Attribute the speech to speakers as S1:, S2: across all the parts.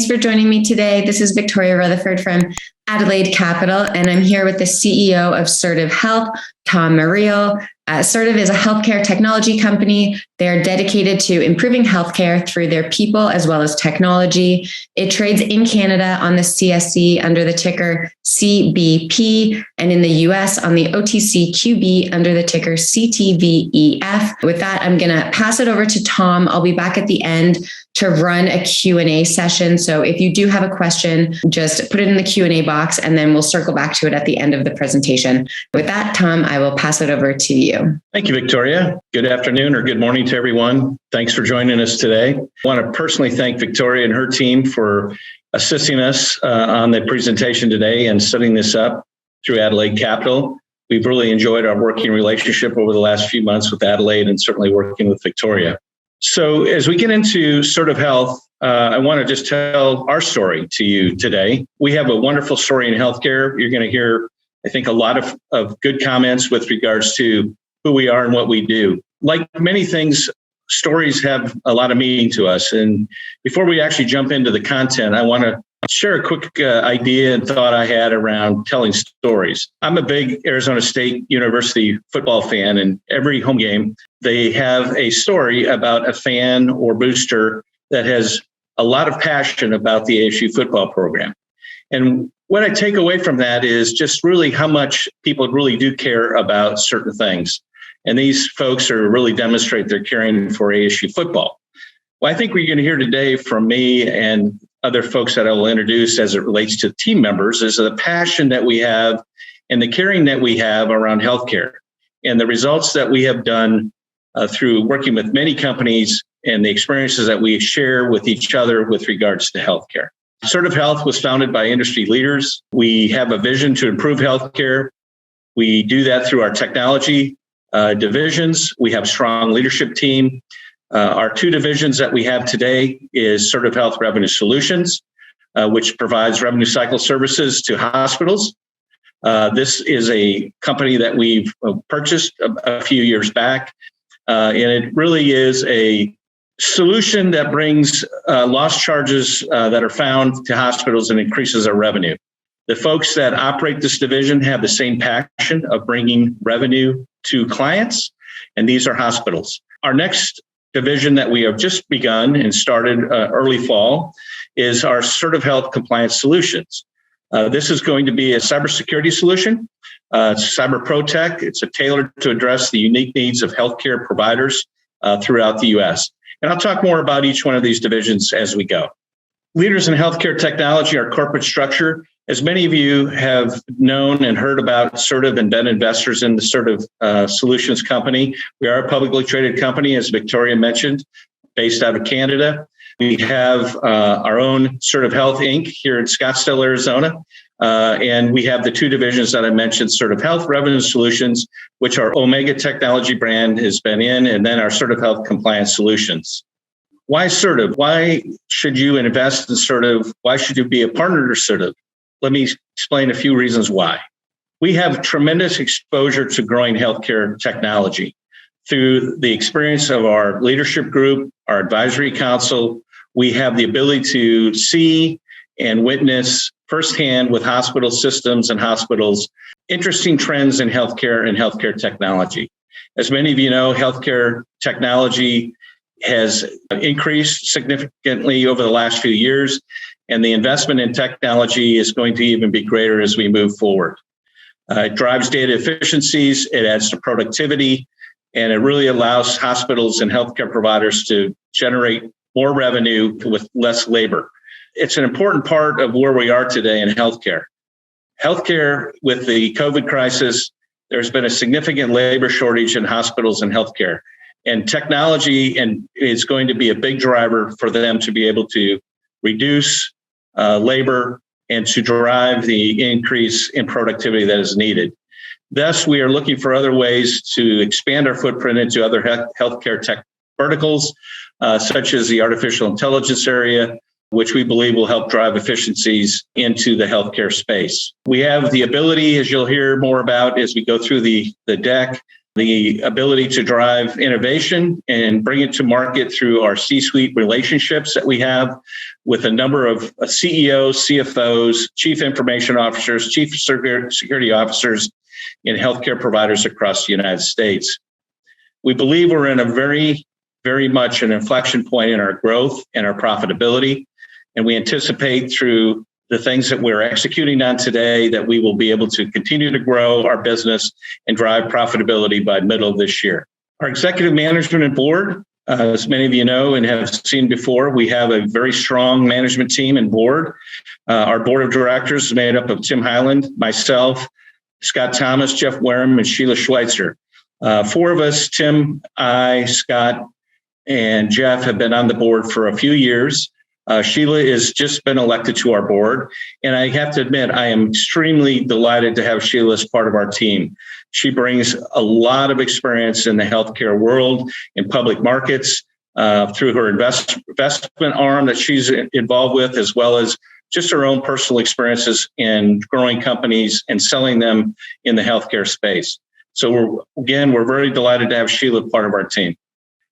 S1: for joining me today. This is Victoria Rutherford from Adelaide Capital, and I'm here with the CEO of Certive Health, Tom Marreel. Certive is a healthcare technology company. They're dedicated to improving healthcare through their people as well as technology. It trades in Canada on the CSE under the ticker CBP, and in the US on the OTC QB under the ticker CTVEF. With that, I'm going to pass it over to Tom. I'll be back at the end to run a Q&A session. So if you do have a question, just put it in the Q&A box and then we'll circle back to it at the end of the presentation. With that, Tom, I will pass it over to you.
S2: Thank you, Victoria. Good afternoon or good morning to everyone. Thanks for joining us today. I want to personally thank Victoria and her team for assisting us on the presentation today and setting this up through Adelaide Capital. We've really enjoyed our working relationship over the last few months with Adelaide and certainly working with Victoria. So as we get into Certive Health, I want to just tell our story to you today. We have a wonderful story in healthcare. You're going to hear, I think, a lot of good comments with regards to who we are and what we do. Like many things, stories have a lot of meaning to us. And before we actually jump into the content, I want to share a quick idea and thought I had around telling stories. I'm a big Arizona State University football fan, and every home game, they have a story about a fan or booster that has a lot of passion about the ASU football program. And what I take away from that is just really how much people really do care about certain things. And these folks are really demonstrate their caring for ASU football. Well, I think we're going to hear today from me and other folks that I will introduce as it relates to team members is the passion that we have and the caring that we have around healthcare and the results that we have done through working with many companies and the experiences that we share with each other with regards to healthcare. Certive Health was founded by industry leaders. We have a vision to improve healthcare. We do that through our technology divisions. We have a strong leadership team. Our two divisions that we have today is Certive Health Revenue Solutions, which provides revenue cycle services to hospitals. This is a company that we've purchased a few years back, and it really is a solution that brings lost charges that are found to hospitals and increases our revenue. The folks that operate this division have the same passion of bringing revenue to clients, and these are hospitals. Our next division that we have just begun and started early fall is our Certive Health Compliance Solutions. This is going to be a cybersecurity solution. Cyber ProTech. It's tailored to address the unique needs of healthcare providers throughout the U.S. And I'll talk more about each one of these divisions as we go. Leaders in healthcare technology, our corporate structure. As many of you have known and heard about Certive and been investors in the Certive Solutions company, we are a publicly traded company, as Victoria mentioned, based out of Canada. We have our own Certive Health Inc. here in Scottsdale, Arizona. And we have the two divisions that I mentioned, Certive Health Revenue Solutions, which our Omega technology brand has been in, and then our Certive Health Compliance Solutions. Why Certive? Why should you invest in Certive? Why should you be a partner to Certive? Let me explain a few reasons why. We have tremendous exposure to growing healthcare technology through the experience of our leadership group, our advisory council. We have the ability to see and witness firsthand with hospital systems and hospitals interesting trends in healthcare and healthcare technology. As many of you know, healthcare technology has increased significantly over the last few years, and the investment in technology is going to even be greater as we move forward. It drives data efficiencies, it adds to productivity, and it really allows hospitals and healthcare providers to generate more revenue with less labor. It's an important part of where we are today in healthcare. Healthcare, with the COVID crisis, there's been a significant labor shortage in hospitals and healthcare. And technology is going to be a big driver for them to be able to reduce labor and to drive the increase in productivity that is needed. Thus, we are looking for other ways to expand our footprint into other healthcare tech verticals, such as the artificial intelligence area, which we believe will help drive efficiencies into the healthcare space. We have the ability, as you'll hear more about as we go through the deck, the ability to drive innovation and bring it to market through our C-suite relationships that we have with a number of CEOs, CFOs, chief information officers, chief security officers in healthcare providers across the United States. We believe we're in a very much an inflection point in our growth and our profitability. And we anticipate through the things that we're executing on today that we will be able to continue to grow our business and drive profitability by middle of this year. Our executive management and board, as many of you know and have seen before, we have a very strong management team and board. Our board of directors is made up of Tim Highland, myself, Scott Thomas, Jeff Wareham, and Sheila Schweitzer. Four of us, Tim, I, Scott, and Jeff, have been on the board for a few years. Sheila has just been elected to our board. And I have to admit, I am extremely delighted to have Sheila as part of our team. She brings a lot of experience in the healthcare world, in public markets, through her investment arm that she's involved with, as well as just her own personal experiences in growing companies and selling them in the healthcare space. So we're very delighted to have Sheila part of our team.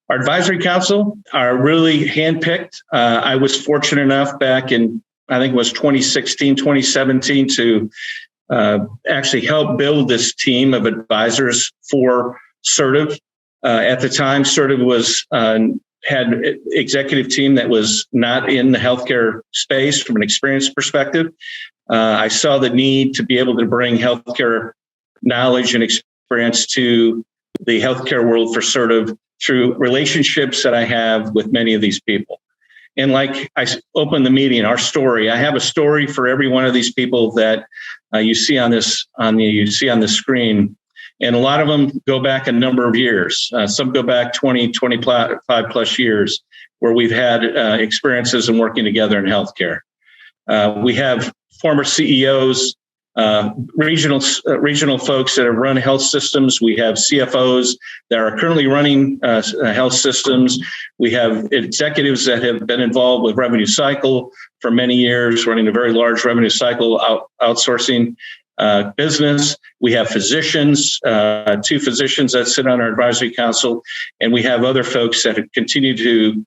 S2: Our advisory council are really handpicked. I was fortunate enough back in, I think it was 2016, 2017, to actually help build this team of advisors for Certive. At the time, Certive had an executive team that was not in the healthcare space from an experience perspective. I saw the need to be able to bring healthcare knowledge and experience to the healthcare world for Certive through relationships that I have with many of these people. And like I opened the meeting, our story, I have a story for every one of these people that you see on the screen. And a lot of them go back a number of years. Some go back 20, 25 plus years where we've had experiences in working together in healthcare. We have former CEOs, regional folks that have run health systems. We have CFOs that are currently running health systems. We have executives that have been involved with revenue cycle for many years, running a very large revenue cycle outsourcing business. We have physicians, two physicians that sit on our advisory council, and we have other folks that continue to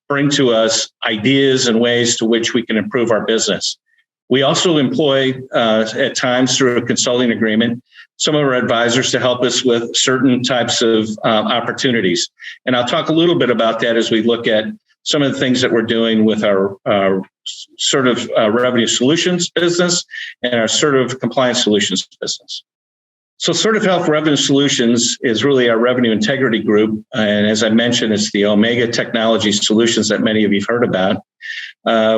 S2: bring to us ideas and ways to which we can improve our business. We also employ, at times through a consulting agreement, some of our advisors to help us with certain types of opportunities. And I'll talk a little bit about that as we look at some of the things that we're doing with our Certive Revenue Solutions business and our Certive Compliance Solutions business. So Certive Health Revenue Solutions is really our revenue integrity group. And as I mentioned, it's the Omega Technology Solutions that many of you have heard about.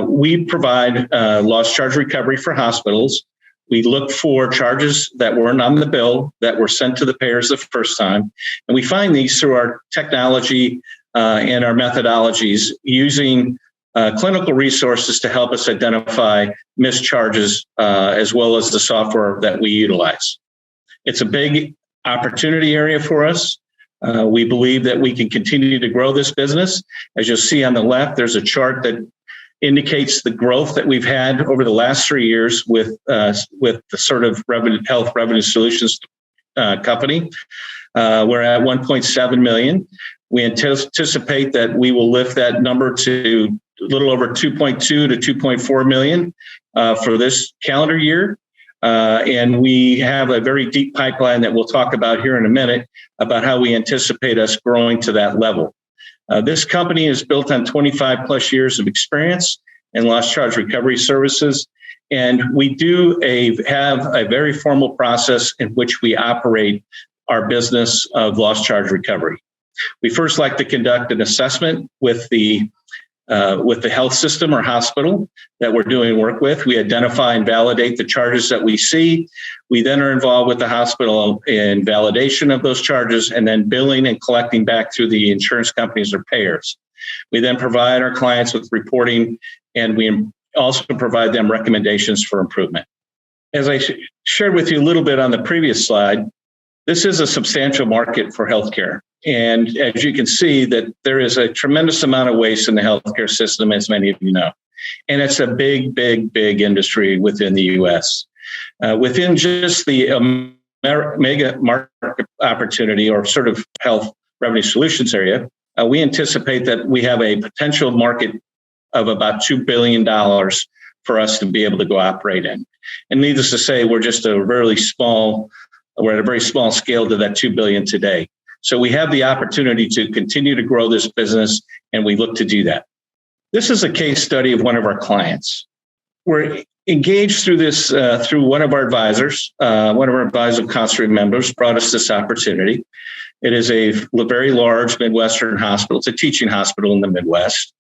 S2: We provide lost charge recovery for hospitals. We look for charges that weren't on the bill that were sent to the payers the first time. And we find these through our technology and our methodologies using clinical resources to help us identify missed charges as well as the software that we utilize. It's a big opportunity area for us. We believe that we can continue to grow this business. As you'll see on the left, there's a chart that indicates the growth that we've had over the last 3 years with the Certive Health Revenue Solutions company. We're at 1.7 million. We anticipate that we will lift that number to a little over 2.2 to 2.4 million for this calendar year. And we have a very deep pipeline that we'll talk about here in a minute about how we anticipate us growing to that level. This company is built on 25 plus years of experience in lost charge recovery services. And we have a very formal process in which we operate our business of lost charge recovery. We first like to conduct an assessment with the health system or hospital that we're doing work with. We identify and validate the charges that we see. We then are involved with the hospital in validation of those charges and then billing and collecting back through the insurance companies or payers. We then provide our clients with reporting, and we also provide them recommendations for improvement. As I shared with you a little bit on the previous slide, this is a substantial market for healthcare. And as you can see, that there is a tremendous amount of waste in the healthcare system, as many of you know. And it's a big industry within the U.S. Within just the mega market opportunity or Certive Health Revenue Solutions area, we anticipate that we have a potential market of about $2 billion for us to be able to go operate in. And needless to say, we're at a very small scale to that $2 billion today. So we have the opportunity to continue to grow this business, and we look to do that. This is a case study of one of our clients. We're engaged through this, through one of our advisors. One of our advisory council members brought us this opportunity. It is a very large Midwestern hospital. It's a teaching hospital in the Midwest.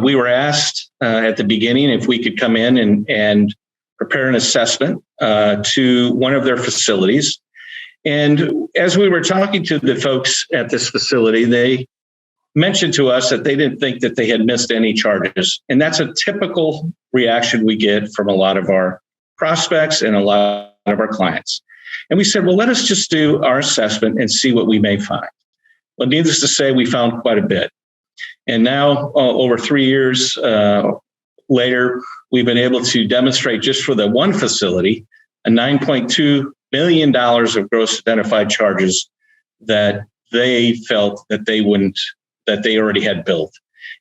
S2: We were asked at the beginning if we could come in and prepare an assessment to one of their facilities. And as we were talking to the folks at this facility, they mentioned to us that they didn't think that they had missed any charges. And that's a typical reaction we get from a lot of our prospects and a lot of our clients. And we said, well, let us just do our assessment and see what we may find. Well, needless to say, we found quite a bit. And now, over 3 years later, we've been able to demonstrate just for the one facility, a $9.2 million of gross identified charges that they felt that they already had built.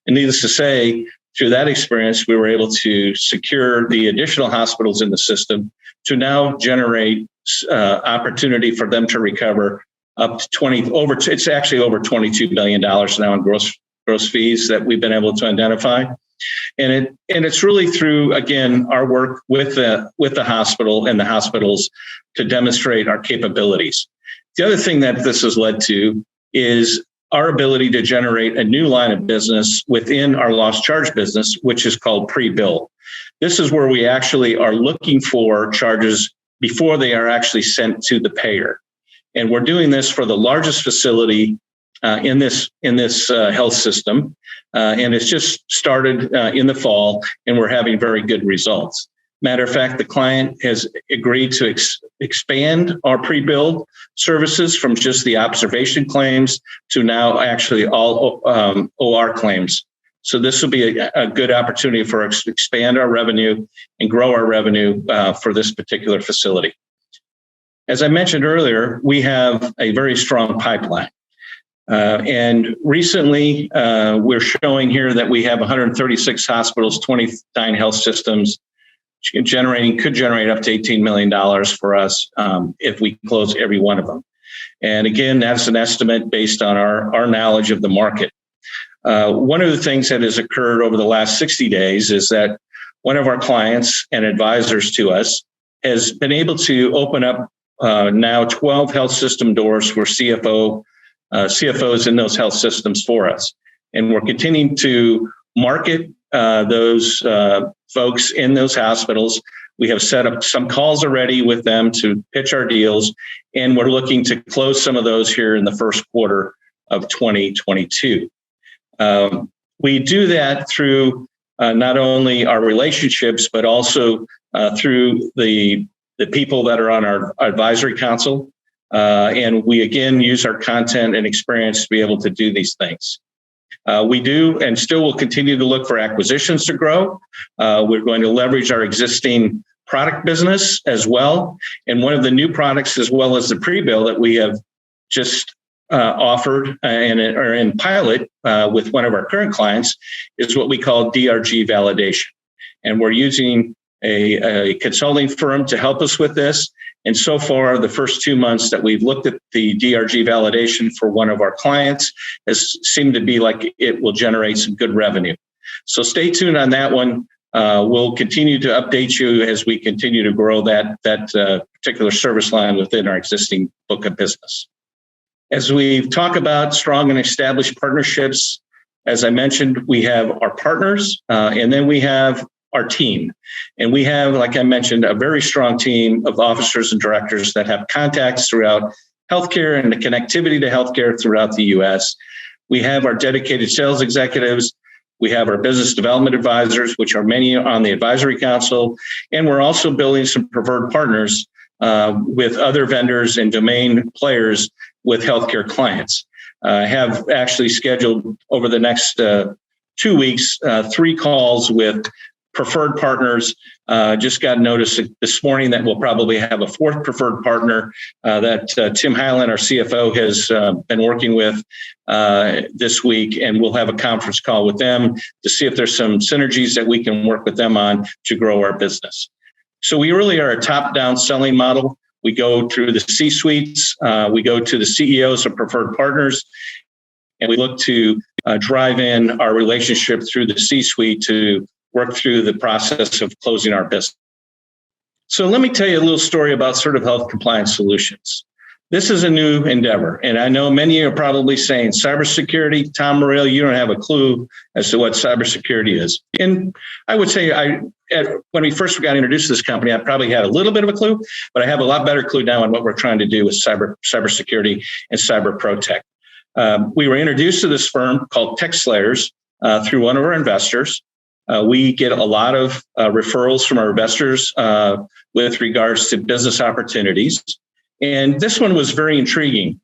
S2: And needless to say, through that experience, we were able to secure the additional hospitals in the system to now generate opportunity for them to recover up to it's actually over $22 billion now in gross fees that we've been able to identify. And it's really through, again, our work with the hospital and the hospitals to demonstrate our capabilities. The other thing that this has led to is our ability to generate a new line of business within our lost charge business, which is called pre-bill. This is where we actually are looking for charges before they are actually sent to the payer. And we're doing this for the largest facility in this health system. And it's just started in the fall, and we're having very good results. Matter of fact, the client has agreed to expand our pre-bill services from just the observation claims to now actually all OR claims. So this will be a good opportunity for us to expand our revenue and grow our revenue for this particular facility. As I mentioned earlier, we have a very strong pipeline. And recently, we're showing here that we have 136 hospitals, 29 health systems, could generate up to $18 million for us if we close every one of them. And again, that's an estimate based on our knowledge of the market. One of the things that has occurred over the last 60 days is that one of our clients and advisors to us has been able to open up now 12 health system doors for CFOs in those health systems for us. And we're continuing to market those folks in those hospitals. We have set up some calls already with them to pitch our deals, and we're looking to close some of those here in the first quarter of 2022. We do that through not only our relationships, but also through the people that are on our advisory council. And we, again, use our content and experience to be able to do these things. We do and still will continue to look for acquisitions to grow. We're going to leverage our existing product business as well. And one of the new products, as well as the pre-bill that we have just offered and are in pilot with one of our current clients, is what we call DRG validation. And we're using a consulting firm to help us with this. And so far, the first 2 months that we've looked at the DRG validation for one of our clients has seemed to be like it will generate some good revenue. So stay tuned on that one. We'll continue to update you as we continue to grow that particular service line within our existing book of business. As we talk about strong and established partnerships, as I mentioned, we have our partners, and then we have our team. And we have, like I mentioned, a very strong team of officers and directors that have contacts throughout healthcare and the connectivity to healthcare throughout the U.S. We have our dedicated sales executives. We have our business development advisors, which are many on the advisory council. And we're also building some preferred partners with other vendors and domain players with healthcare clients. Have actually scheduled over the next 2 weeks, 3 calls with preferred partners. Just got notice this morning that we'll probably have a fourth preferred partner that Tim Hyland, our CFO, has been working with this week, and we'll have a conference call with them to see if there's some synergies that we can work with them on to grow our business. So we really are a top-down selling model. We go through the C-suites, we go to the CEOs of preferred partners, and we look to drive in our relationship through the C-suite to work through the process of closing our business. So let me tell you a little story about Certive Health Compliance Solutions. This is a new endeavor, and I know many are probably saying, cybersecurity, Tom Marreel, you don't have a clue as to what cybersecurity is. And I would say when we first got introduced to this company, I probably had a little bit of a clue, but I have a lot better clue now on what we're trying to do with cybersecurity and cyber ProTech. We were introduced to this firm called TechSlayers through one of our investors. We get a lot of referrals from our investors with regards to business opportunities. And this one was very intriguing.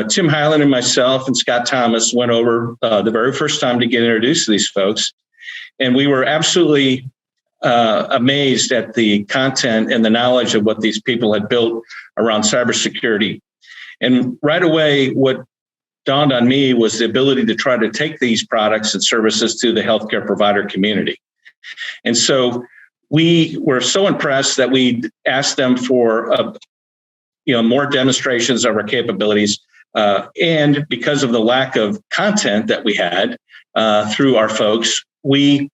S2: Tim Hyland and myself and Scott Thomas went over the very first time to get introduced to these folks. And we were absolutely amazed at the content and the knowledge of what these people had built around cybersecurity. And right away, what dawned on me was the ability to try to take these products and services to the healthcare provider community. And so we were so impressed that we asked them for more demonstrations of our capabilities. And because of the lack of content that we had through our folks, we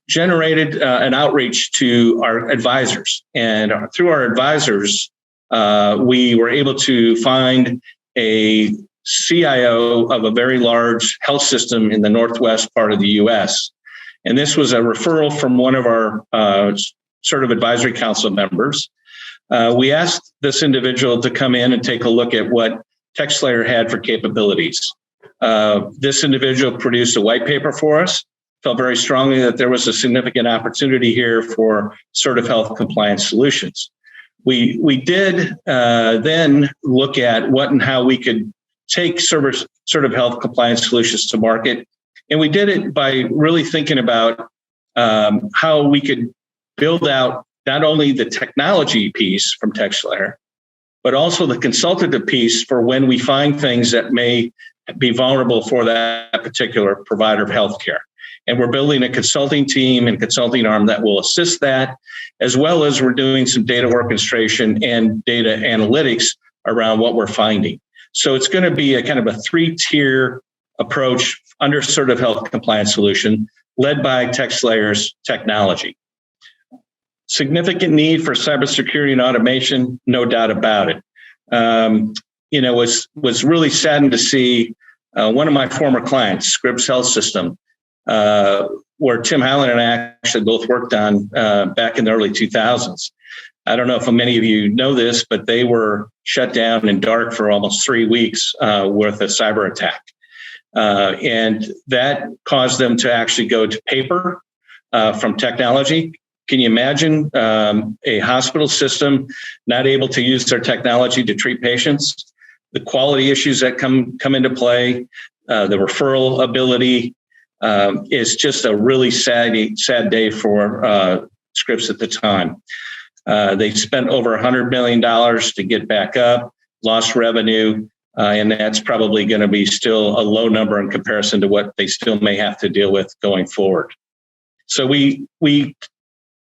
S2: generated an outreach to our advisors. And through our advisors, we were able to find a CIO of a very large health system in the northwest part of the U.S. And this was a referral from one of our Certive Advisory Council members. We asked this individual to come in and take a look at what TechSlayer had for capabilities. This individual produced a white paper for us, felt very strongly that there was a significant opportunity here for Certive Health Compliance Solutions. We did then look at what and how we could take Certive Health Compliance Solutions to market. And we did it by really thinking about how we could build out not only the technology piece from TechSlayer, but also the consultative piece for when we find things that may be vulnerable for that particular provider of healthcare. And we're building a consulting team and consulting arm that will assist that, as well as we're doing some data orchestration and data analytics around what we're finding. So it's going to be a kind of a three-tier approach under Certive Health Compliance Solution, led by TechSlayer's technology. Significant need for cybersecurity and automation, no doubt about it. Was really saddened to see one of my former clients, Scripps Health System, where Tim Hyland and I actually both worked on back in the early 2000s. I don't know if many of you know this, but they were shut down and dark for almost 3 weeks with a cyber attack. And that caused them to actually go to paper from technology. Can you imagine a hospital system not able to use their technology to treat patients? The quality issues that come into play, the referral ability is just a really sad day for Scripps at the time. They spent over $100 million to get back up, lost revenue, and that's probably going to be still a low number in comparison to what they still may have to deal with going forward. So we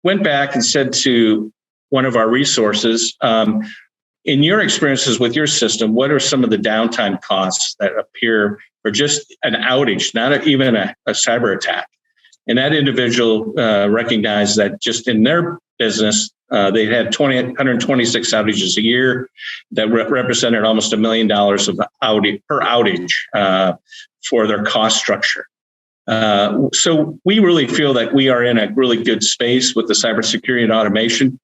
S2: went back and said to one of our resources, in your experiences with your system, what are some of the downtime costs that appear for just an outage, not even a cyber attack? And that individual recognized that just in their business, they had 126 outages a year that represented almost $1 million of per outage for their cost structure. So we really feel that we are in a really good space with the cybersecurity and automation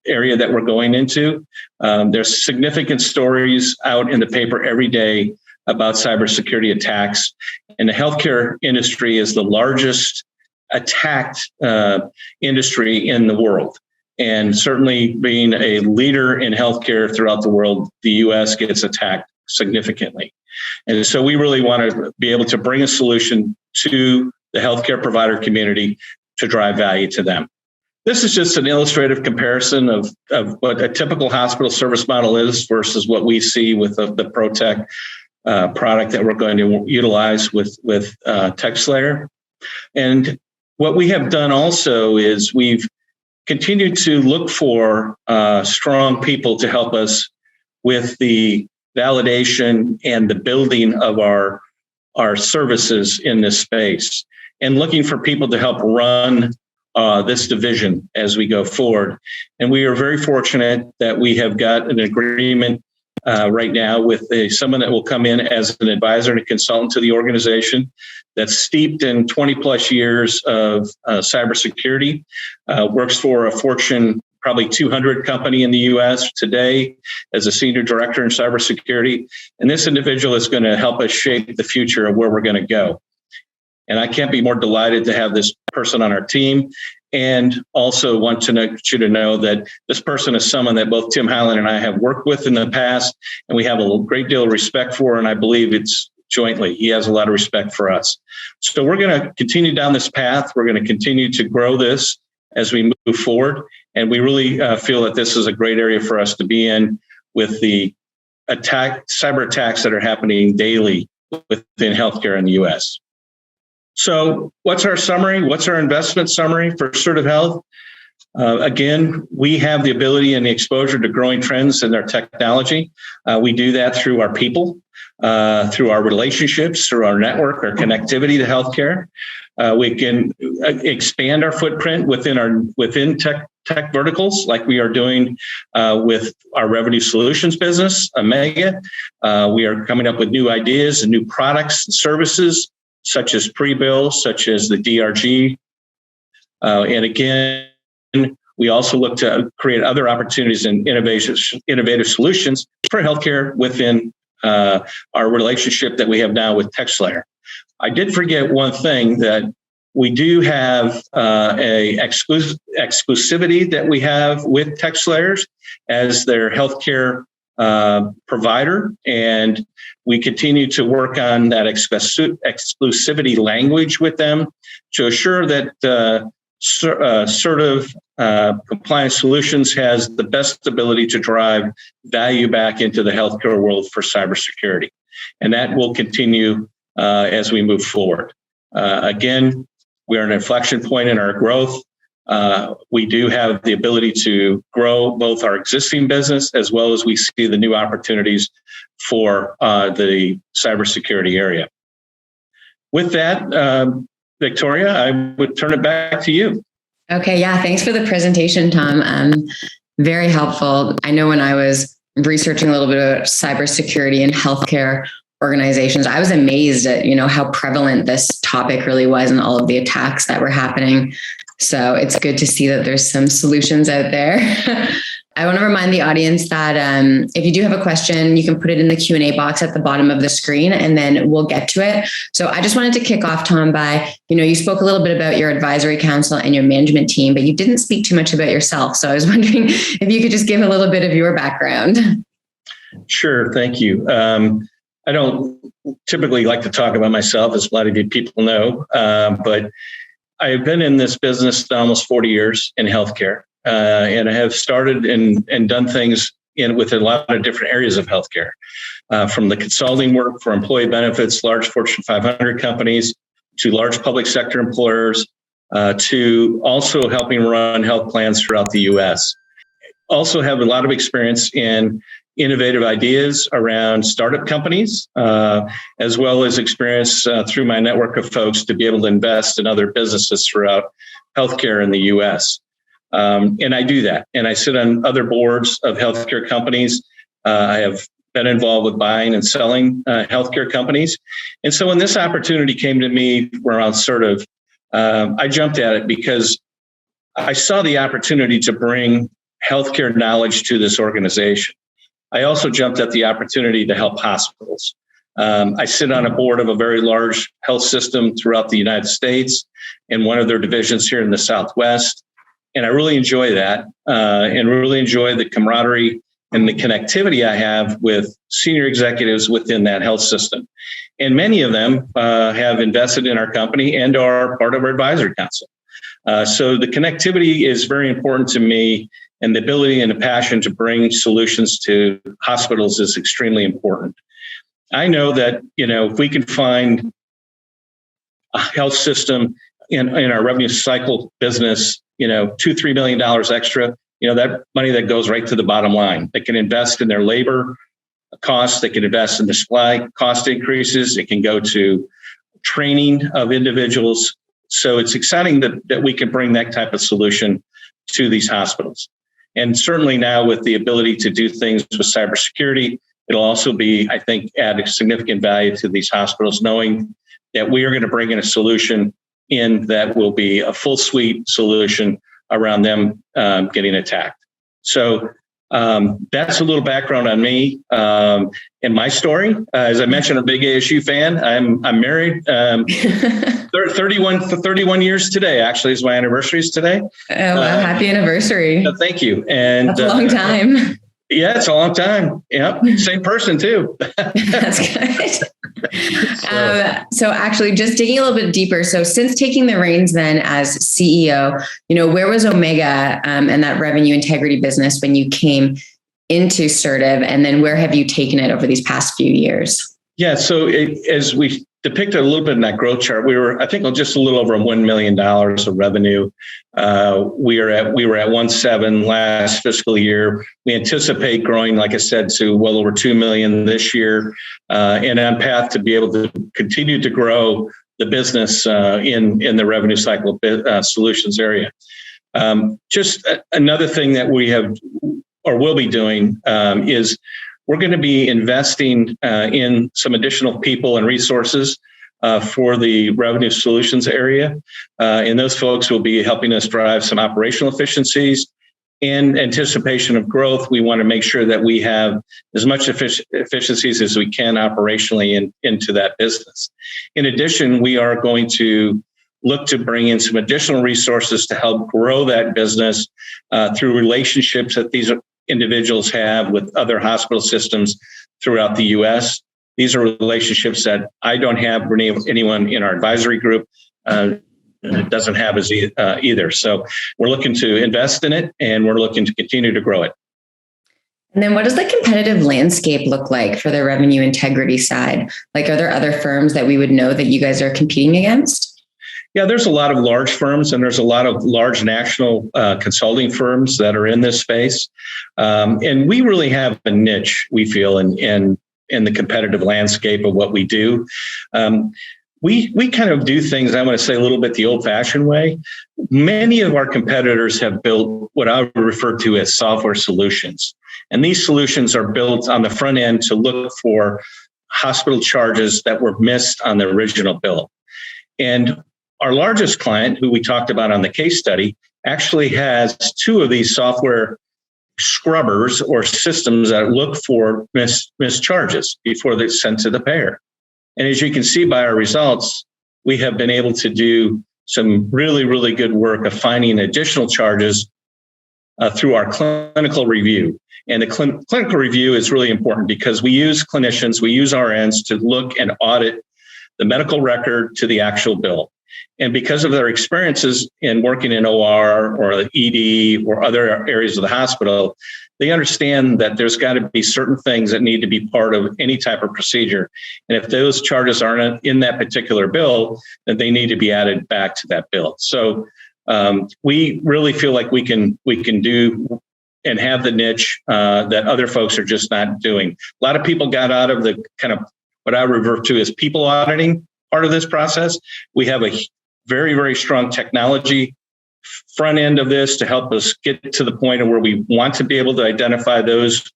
S2: area that we're going into. There's significant stories out in the paper every day about cybersecurity attacks, and the healthcare industry is the largest attacked industry in the world. And certainly being a leader in healthcare throughout the world, the U.S. gets attacked significantly. And so we really want to be able to bring a solution to the healthcare provider community to drive value to them. This is just an illustrative comparison of what a typical hospital service model is versus what we see with the ProTech product that we're going to utilize with TextLayer. And what we have done also is we've continued to look for strong people to help us with the validation and the building of our services in this space, and looking for people to help run this division as we go forward. And we are very fortunate that we have got an agreement right now with someone that will come in as an advisor and a consultant to the organization that's steeped in 20 plus years of cybersecurity, works for a Fortune probably 200 company in the US today as a senior director in cybersecurity. And this individual is going to help us shape the future of where we're going to go. And I can't be more delighted to have this person on our team, and also want you to know that this person is someone that both Tim Highland and I have worked with in the past, and we have a great deal of respect for, and I believe it's jointly. He has a lot of respect for us. So we're going to continue down this path. We're going to continue to grow this as we move forward. And we really feel that this is a great area for us to be in with the cyber attacks that are happening daily within healthcare in the US. So what's our summary? What's our investment summary for Certive Health? Again, we have the ability and the exposure to growing trends in our technology. We do that through our people, through our relationships, through our network, our connectivity to healthcare. We can expand our footprint within tech verticals, like we are doing with our revenue solutions business, Omega. We are coming up with new ideas and new products and services, such as pre-bill, such as the DRG. And again, we also look to create other opportunities and innovative solutions for healthcare within our relationship that we have now with TextLayer. I did forget one thing, that we do have a exclusivity that we have with TextLayer as their healthcare provider, and we continue to work on that exclusivity language with them to assure that Certive Compliance Solutions has the best ability to drive value back into the healthcare world for cybersecurity. And that will continue as we move forward. Again, we are at an inflection point in our growth. We do have the ability to grow both our existing business as well as we see the new opportunities for the cybersecurity area. With that, Victoria, I would turn it back to you.
S1: Okay, yeah, thanks for the presentation, Tom. Very helpful. I know when I was researching a little bit about cybersecurity in healthcare organizations, I was amazed at, how prevalent this topic really was and all of the attacks that were happening. So it's good to see that there's some solutions out there. I want to remind the audience that if you do have a question, you can put it in the Q&A box at the bottom of the screen, and then we'll get to it. So I just wanted to kick off, Tom, by, you spoke a little bit about your advisory council and your management team, but you didn't speak too much about yourself. So I was wondering if you could just give a little bit of your background.
S2: Sure. Thank you. I don't typically like to talk about myself, as a lot of you people know, but I've been in this business almost 40 years in healthcare, and I have started and done things with a lot of different areas of healthcare, from the consulting work for employee benefits, large Fortune 500 companies, to large public sector employers, to also helping run health plans throughout the U.S. Also have a lot of experience in innovative ideas around startup companies, as well as experience through my network of folks to be able to invest in other businesses throughout healthcare in the U.S. And I do that. And I sit on other boards of healthcare companies. I have been involved with buying and selling healthcare companies. And so when this opportunity came to me around Certive, I jumped at it because I saw the opportunity to bring healthcare knowledge to this organization. I also jumped at the opportunity to help hospitals. I sit on a board of a very large health system throughout the United States and one of their divisions here in the Southwest. And I really enjoy that and really enjoy the camaraderie and the connectivity I have with senior executives within that health system. And many of them have invested in our company and are part of our advisory council. So the connectivity is very important to me, and the ability and the passion to bring solutions to hospitals is extremely important. I know that, if we can find a health system in our revenue cycle business, $2-3 million extra, that money that goes right to the bottom line. They can invest in their labor costs. They can invest in the supply cost increases. It can go to training of individuals. So it's exciting that we can bring that type of solution to these hospitals. And certainly now with the ability to do things with cybersecurity, it'll also be, I think, add a significant value to these hospitals, knowing that we are going to bring in a solution in that will be a full suite solution around them getting attacked. So that's a little background on me and my story. As I mentioned, I'm a big ASU fan. I'm married. 31 years today, actually, is my anniversary is today.
S1: Oh, wow. Happy anniversary.
S2: Thank you. And
S1: that's a long time.
S2: Yeah, it's a long time. Yeah, same person too.
S1: That's good. So actually, just digging a little bit deeper. So since taking the reins then as CEO, where was Omega and that revenue integrity business when you came into Certive, and then where have you taken it over these past few years? Yeah, so as we depicted a little bit in that growth chart, we were, I think, just a little over $1 million of revenue. We were at 1.7 last fiscal year. We anticipate growing, like I said, to well over 2 million this year, and on path to be able to continue to grow the business in the revenue cycle solutions area. Just another thing that we have or will be doing is we're going to be investing in some additional people and resources for the revenue solutions area. And those folks will be helping us drive some operational efficiencies. In anticipation of growth, we want to make sure that we have as much efficiencies as we can operationally into that business. In addition, we are going to look to bring in some additional resources to help grow that business through relationships that these individuals have with other hospital systems throughout the U.S. These are relationships that I don't have, anyone in our advisory group doesn't have as either. So we're looking to invest in it, and we're looking to continue to grow it. And then what does the competitive landscape look like for the revenue integrity side? Like, are there other firms that we would know that you guys are competing against? Yeah, there's a lot of large firms, and there's a lot of large national consulting firms that are in this space. And we really have a niche, we feel, in the competitive landscape of what we do. We kind of do things, I want to say, a little bit the old-fashioned way. Many of our competitors have built what I would refer to as software solutions. And these solutions are built on the front end to look for hospital charges that were missed on the original bill. And our largest client, who we talked about on the case study, actually has 2 of these software scrubbers or systems that look for missed charges before they're sent to the payer. And as you can see by our results, we have been able to do some really, really good work of finding additional charges through our clinical review. And the clinical review is really important because we use clinicians, we use RNs to look and audit the medical record to the actual bill. And because of their experiences in working in OR or ED or other areas of the hospital, they understand that there's got to be certain things that need to be part of any type of procedure. And if those charges aren't in that particular bill, then they need to be added back to that bill. So we really feel like we can do and have the niche that other folks are just not doing. A lot of people got out of the kind of what I refer to as people auditing part of this process. We have a very, very strong technology front end of this to help us get to the point of where we want to be able to identify those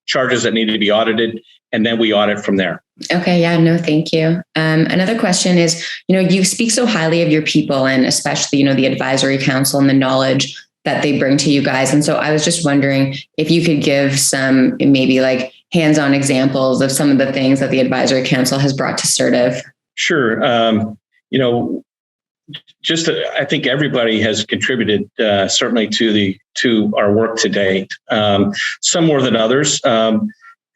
S1: charges that need to be audited, and then we audit from there. Okay. Yeah, no, thank you. Another question is, you speak so highly of your people, and especially, the advisory council and the knowledge that they bring to you guys. And so I was just wondering if you could give some maybe like hands-on examples of some of the things that the advisory council has brought to Certive. Sure. I think everybody has contributed certainly to our work to date. Some more than others. And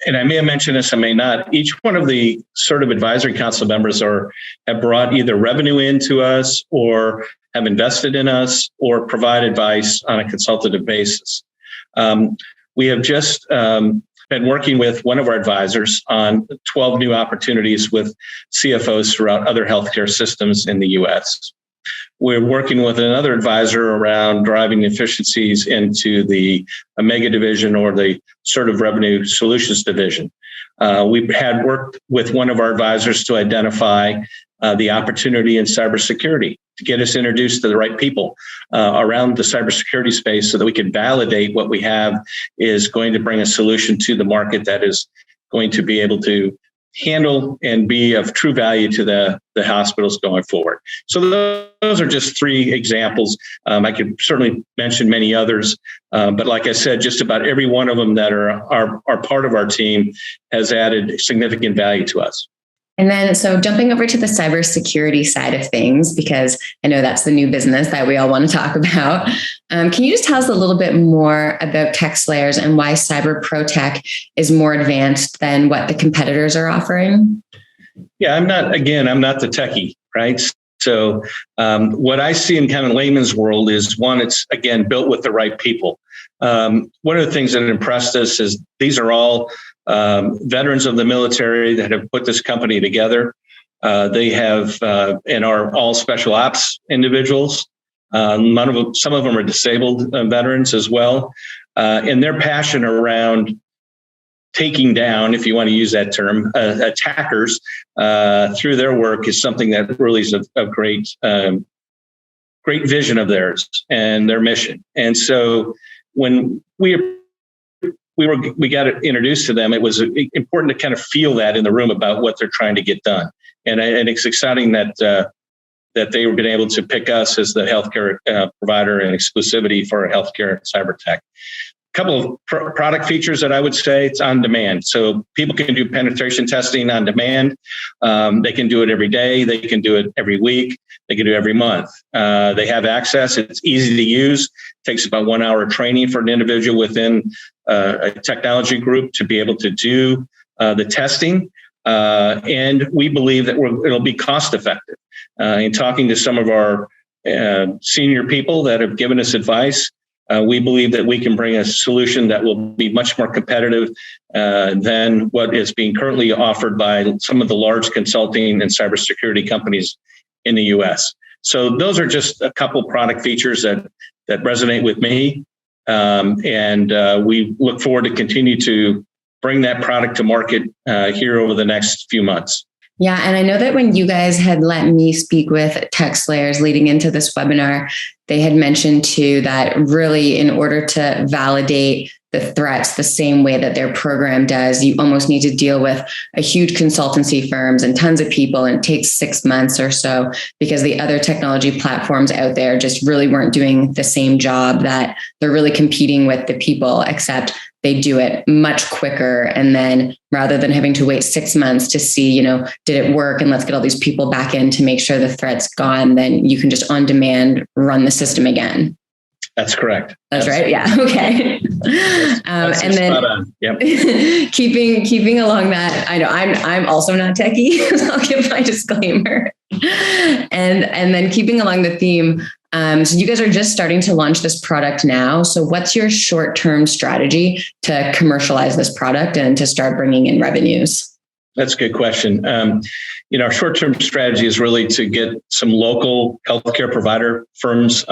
S1: I may have mentioned this, I may not. Each one of the Certive Advisory Council members have brought either revenue into us or
S2: have invested in us or provide advice on a consultative basis. We have just been working with one of our advisors on 12 new opportunities with CFOs throughout other healthcare systems in the U.S. We're working with another advisor around driving efficiencies into the Omega division or the Certive Revenue Solutions division. We've had worked with one of our advisors to identify the opportunity in cybersecurity to get us introduced to the right people around the cybersecurity space so that we can validate what we have is going to bring a solution to the market that is going to be able to handle and be of true value to the hospitals going forward. So those are just three examples. I could certainly mention many others, but like I said, just about every one of them that are part of our team has added significant value to us.
S1: And then, so jumping over to the cybersecurity side of things, because I know that's the new business that we all want to talk about. Can you just tell us a little bit more about TechSlayers and why Cyber ProTech is more advanced than what the competitors are offering?
S2: Yeah, I'm not the techie, right? So what I see in kind of layman's world is one, it's again, built with the right people. One of the things that impressed us is these are all veterans of the military that have put this company together. They have and are all special ops individuals. Some of them are disabled veterans as well. And their passion around taking down, if you want to use that term, attackers through their work is something that really is a great vision of theirs and their mission. And so when we got introduced to them, it was important to kind of feel that in the room about what they're trying to get done. And it's exciting that they were been able to pick us as the healthcare provider and exclusivity for healthcare cyber tech. A couple of product features that I would say, it's on demand. So people can do penetration testing on demand. They can do it every day. They can do it every week. They can do it every month. They have access. It's easy to use. It takes about 1 hour training for an individual within a technology group to be able to do the testing. And we believe that it'll be cost effective. In talking to some of our senior people that have given us advice, we believe that we can bring a solution that will be much more competitive than what is being currently offered by some of the large consulting and cybersecurity companies in the U.S. So those are just a couple product features that resonate with me. And we look forward to continue to bring that product to market here over the next few months.
S1: Yeah. And I know that when you guys had let me speak with TechSlayers leading into this webinar, they had mentioned too that really in order to validate the threats the same way that their program does, you almost need to deal with a huge consultancy firms and tons of people. And it takes 6 months or so because the other technology platforms out there just really weren't doing the same job, that they're really competing with the people, except they do it much quicker. And then rather than having to wait 6 months to see, did it work? And let's get all these people back in to make sure the threat's gone. Then you can just on demand run the system again.
S2: That's correct.
S1: That's right. Yeah. Okay. And then
S2: yep.
S1: keeping along that, I know I'm also not techie. I'll give my disclaimer. And then keeping along the theme. So you guys are just starting to launch this product now. So what's your short-term strategy to commercialize this product and to start bringing in revenues?
S2: That's a good question. Our short-term strategy is really to get some local healthcare provider firms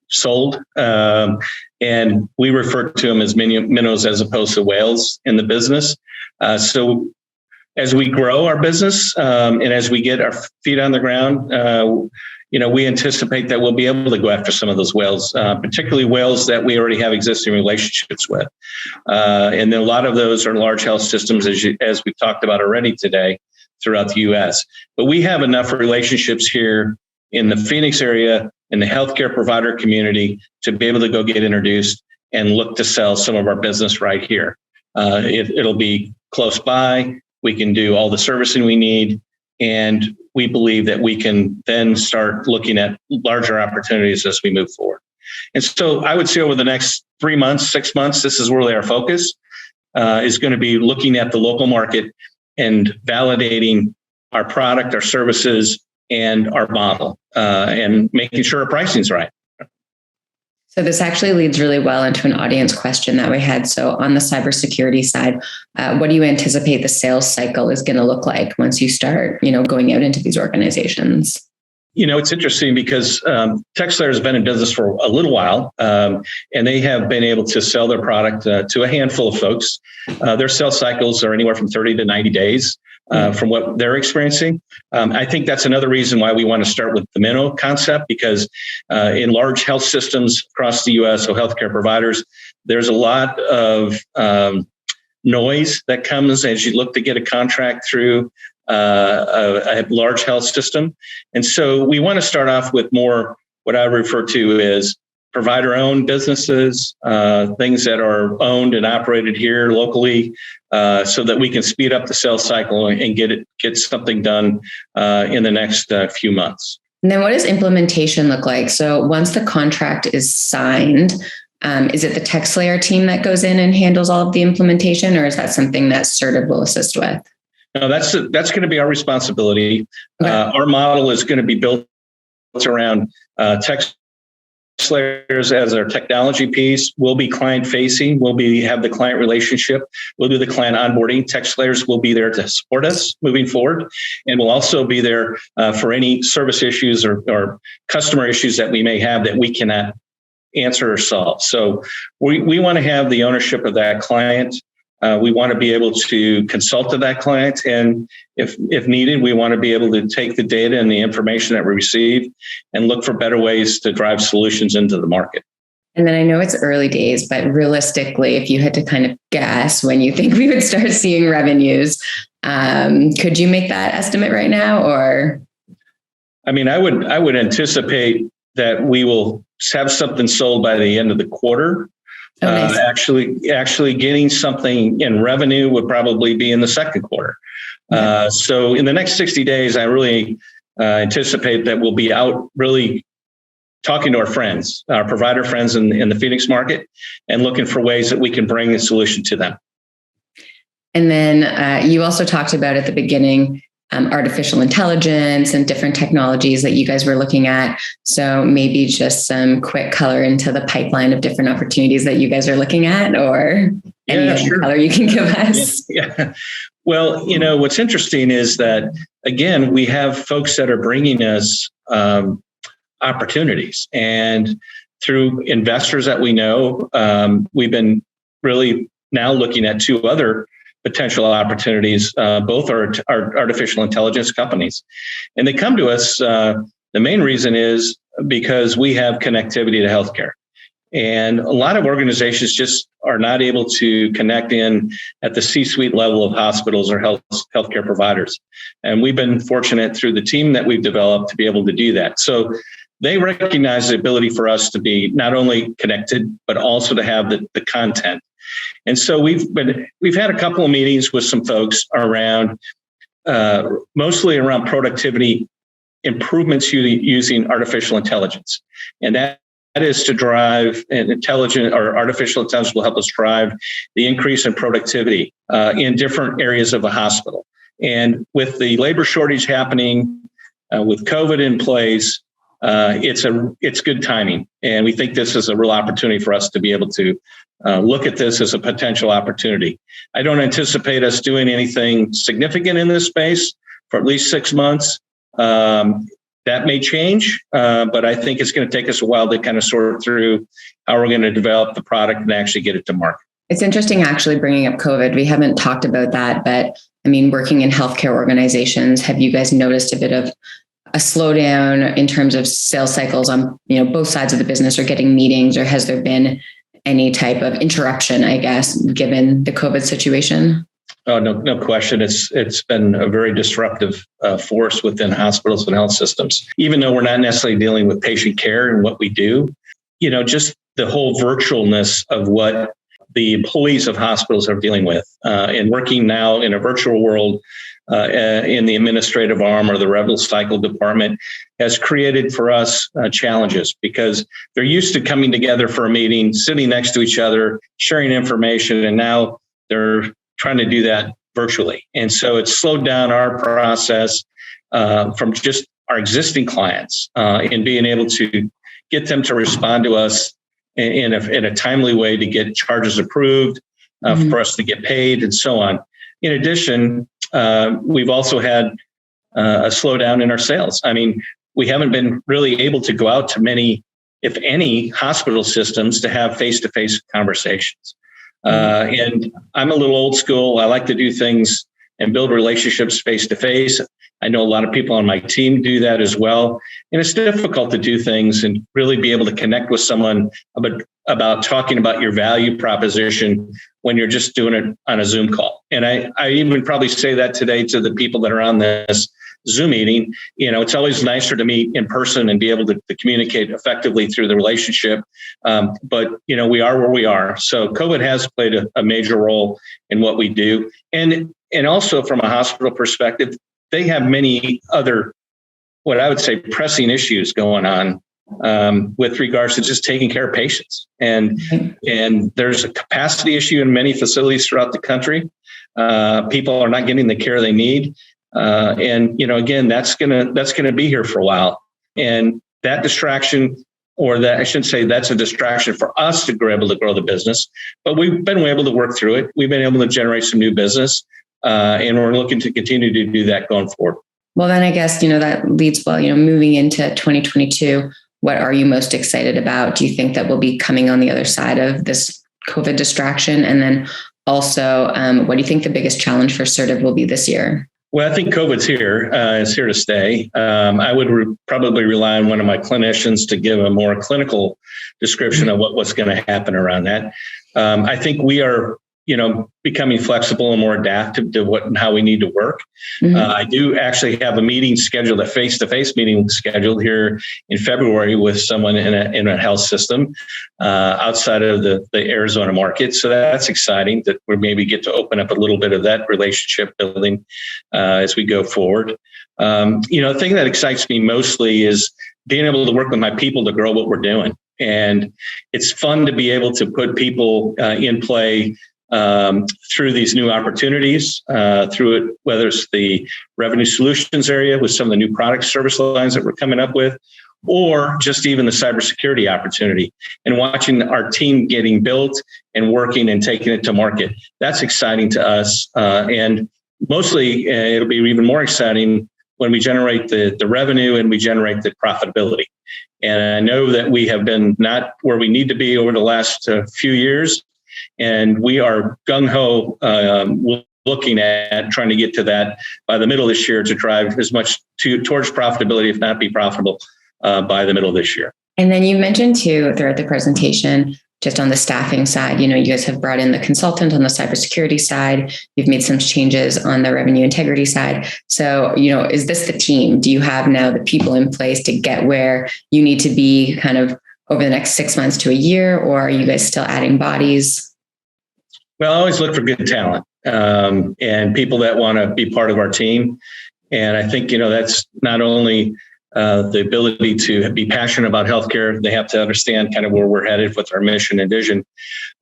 S2: sold. And we refer to them as minnows as opposed to whales in the business. So as we grow our business and as we get our feet on the ground, we anticipate that we'll be able to go after some of those whales, particularly whales that we already have existing relationships with. And then a lot of those are large health systems, as we've talked about already today, throughout the U.S. But we have enough relationships here in the Phoenix area, in the healthcare provider community, to be able to go get introduced and look to sell some of our business right here. It'll be close by. We can do all the servicing we need. And we believe that we can then start looking at larger opportunities as we move forward. And so I would say over the next 3 months, 6 months, this is really our focus is going to be looking at the local market and validating our product, our services, and our model, and making sure our pricing's right.
S1: So this actually leads really well into an audience question that we had. So on the cybersecurity side, what do you anticipate the sales cycle is going to look like once you start, going out into these organizations?
S2: It's interesting because TechSlayer has been in business for a little while, and they have been able to sell their product to a handful of folks. Their sales cycles are anywhere from 30 to 90 days from what they're experiencing. I think that's another reason why we want to start with the minnow concept, because in large health systems across the U.S., so healthcare providers, there's a lot of noise that comes as you look to get a contract through a large health system. And so we want to start off with more what I refer to as provider-owned businesses, things that are owned and operated here locally, so that we can speed up the sales cycle and get something done in the next few months.
S1: And then what does implementation look like? So once the contract is signed, is it the TechSlayer team that goes in and handles all of the implementation, or is that something that Certive will assist with?
S2: No, that's going to be our responsibility.
S1: Okay.
S2: Our model is going to be built around TechSlayers as our technology piece. We'll be client facing. We'll have the client relationship. We'll do the client onboarding. TechSlayers will be there to support us moving forward, and we'll also be there for any service issues or customer issues that we may have that we cannot answer or solve. So we want to have the ownership of that client. We want to be able to consult to that client. And if needed, we want to be able to take the data and the information that we receive and look for better ways to drive solutions into the market.
S1: And then I know it's early days, but realistically, if you had to kind of guess when you think we would start seeing revenues, could you make that estimate right now? Or,
S2: I mean, I would anticipate that we will have something sold by the end of the quarter.
S1: Oh, nice.
S2: Actually getting something in revenue would probably be in the second quarter. Okay. So in the next 60 days, I really anticipate that we'll be out really talking to our friends, our provider friends in the Phoenix market, and looking for ways that we can bring a solution to them.
S1: And then you also talked about at the beginning artificial intelligence and different technologies that you guys were looking at. So maybe just some quick color into the pipeline of different opportunities that you guys are looking at, or any color you can give us.
S2: Yeah. Well, what's interesting is that, again, we have folks that are bringing us opportunities, and through investors that we know, we've been really now looking at two other potential opportunities. Both are artificial intelligence companies. And they come to us, the main reason is because we have connectivity to healthcare. And a lot of organizations just are not able to connect in at the C-suite level of hospitals or healthcare providers. And we've been fortunate through the team that we've developed to be able to do that. So they recognize the ability for us to be not only connected, but also to have the content. And so we've had a couple of meetings with some folks around, mostly around productivity improvements using artificial intelligence. And that is to drive artificial intelligence will help us drive the increase in productivity in different areas of a hospital. And with the labor shortage happening, with COVID in place, it's good timing. And we think this is a real opportunity for us to be able to look at this as a potential opportunity. I don't anticipate us doing anything significant in this space for at least 6 months. That may change, but I think it's going to take us a while to kind of sort through how we're going to develop the product and actually get it to market.
S1: It's interesting actually bringing up COVID. We haven't talked about that, but I mean, working in healthcare organizations, have you guys noticed a bit of a slowdown in terms of sales cycles on both sides of the business, or getting meetings, or has there been any type of interruption, I guess, given the COVID situation?
S2: Oh, no question. It's been a very disruptive force within hospitals and health systems. Even though we're not necessarily dealing with patient care and what we do, just the whole virtualness of what the employees of hospitals are dealing with, and working now in a virtual world in the administrative arm or the revenue cycle department has created for us challenges, because they're used to coming together for a meeting, sitting next to each other, sharing information, and now they're trying to do that virtually. And so it's slowed down our process from just our existing clients in being able to get them to respond to us in a timely way to get charges approved, for us to get paid, and so on. In addition, we've also had a slowdown in our sales. I mean, we haven't been really able to go out to many, if any, hospital systems to have face-to-face conversations. And I'm a little old school. I like to do things and build relationships face-to-face. I know a lot of people on my team do that as well. And it's difficult to do things and really be able to connect with someone about talking about your value proposition when you're just doing it on a Zoom call. And I even probably say that today to the people that are on this Zoom meeting. It's always nicer to meet in person and be able to communicate effectively through the relationship. But we are where we are. So COVID has played a major role in what we do. And also from a hospital perspective, they have many other, what I would say, pressing issues going on with regards to just taking care of patients. And there's a capacity issue in many facilities throughout the country. People are not getting the care they need. Again, that's gonna be here for a while. And that distraction, or that I shouldn't say that's a distraction for us to be able to grow the business, but we've been able to work through it. We've been able to generate some new business. And we're looking to continue to do that going forward.
S1: Well, then I guess, that leads well, moving into 2022, what are you most excited about? Do you think that we'll be coming on the other side of this COVID distraction? And then also, what do you think the biggest challenge for Certive will be this year?
S2: Well, I think COVID's here. It's here to stay. I would probably rely on one of my clinicians to give a more clinical description of what's going to happen around that. I think we are becoming flexible and more adaptive to what and how we need to work. I do actually have a meeting scheduled, a face-to-face meeting scheduled here in February with someone in a health system outside of the Arizona market. So that's exciting that we maybe get to open up a little bit of that relationship building as we go forward. The thing that excites me mostly is being able to work with my people to grow what we're doing. And it's fun to be able to put people in play through these new opportunities, through it, whether it's the revenue solutions area with some of the new product service lines that we're coming up with, or just even the cybersecurity opportunity, and watching our team getting built and working and taking it to market. That's exciting to us. And mostly it'll be even more exciting when we generate the revenue and we generate the profitability. And I know that we have been not where we need to be over the last few years. And we are gung-ho looking at trying to get to that by the middle of this year to drive as much towards profitability, if not be profitable by the middle of this year.
S1: And then you mentioned too throughout the presentation, just on the staffing side, you guys have brought in the consultant on the cybersecurity side. You've made some changes on the revenue integrity side. So, is this the team? Do you have now the people in place to get where you need to be kind of over the next 6 months to a year, or are you guys still adding bodies?
S2: Well, I always look for good talent and people that want to be part of our team. And I think, that's not only the ability to be passionate about healthcare, they have to understand kind of where we're headed with our mission and vision.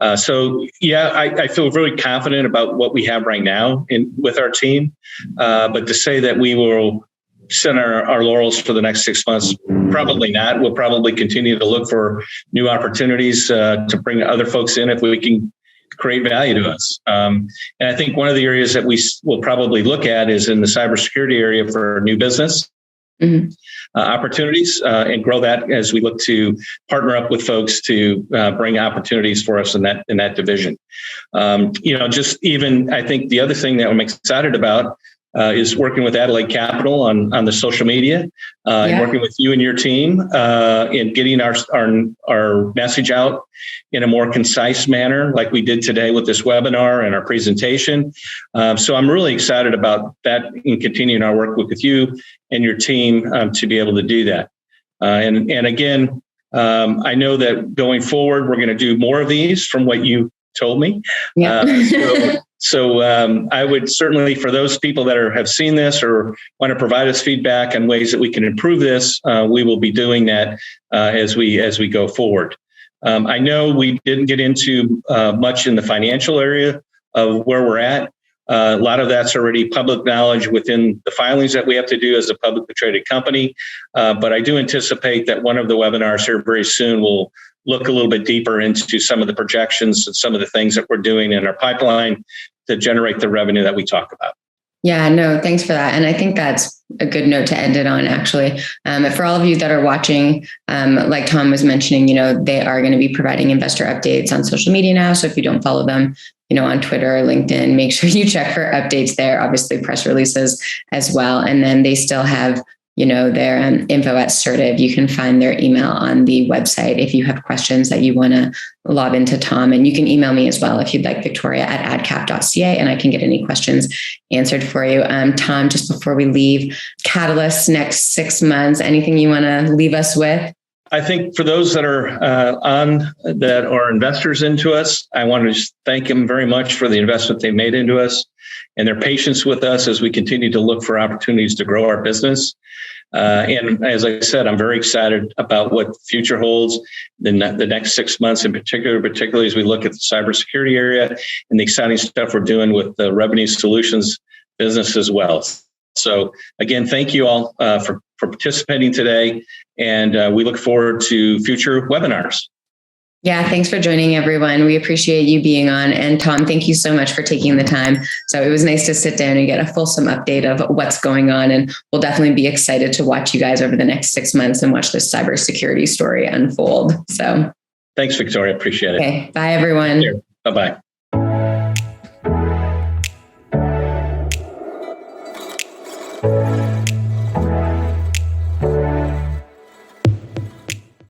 S2: I feel really confident about what we have right now with our team. But to say that we will sit our laurels for the next 6 months, probably not. We'll probably continue to look for new opportunities to bring other folks in if we can create value to us. And I think one of the areas that we will probably look at is in the cybersecurity area for new business opportunities and grow that as we look to partner up with folks to bring opportunities for us in that division. Just even I think the other thing that I'm excited about is working with Adelaide Capital on the social media, and working with you and your team in getting our message out in a more concise manner, like we did today with this webinar and our presentation. So I'm really excited about that and continuing our work with you and your team to be able to do that. And again, I know that going forward, we're going to do more of these from what you told me. So I would certainly, for those people that have seen this or want to provide us feedback on ways that we can improve this, we will be doing that as we go forward. I know we didn't get into much in the financial area of where we're at. A lot of that's already public knowledge within the filings that we have to do as a publicly traded company. But I do anticipate that one of the webinars here very soon will look a little bit deeper into some of the projections and some of the things that we're doing in our pipeline to generate the revenue that we talk about.
S1: Yeah, no, thanks for that. And I think that's a good note to end it on, actually. For all of you that are watching, like Tom was mentioning, they are going to be providing investor updates on social media now. So if you don't follow them, on Twitter or LinkedIn, make sure you check for updates there, obviously press releases as well. And then they still have, their info at Certive. You can find their email on the website if you have questions that you want to lob into Tom. And you can email me as well if you'd like, Victoria@adcap.ca, and I can get any questions answered for you. Tom, just before we leave, catalysts next 6 months, anything you want to leave us with?
S2: I think for those that are that are investors into us, I want to just thank them very much for the investment they made into us and their patience with us as we continue to look for opportunities to grow our business. And as I said, I'm very excited about what the future holds in the next 6 months in particular, particularly as we look at the cybersecurity area and the exciting stuff we're doing with the revenue solutions business as well. So again, thank you all for participating today, and we look forward to future webinars.
S1: Yeah, thanks for joining, everyone. We appreciate you being on. And Tom, thank you so much for taking the time. So it was nice to sit down and get a fulsome update of what's going on. And we'll definitely be excited to watch you guys over the next 6 months and watch this cybersecurity story unfold. So
S2: thanks, Victoria. Appreciate it.
S1: Okay. Bye, everyone.
S2: Bye-bye.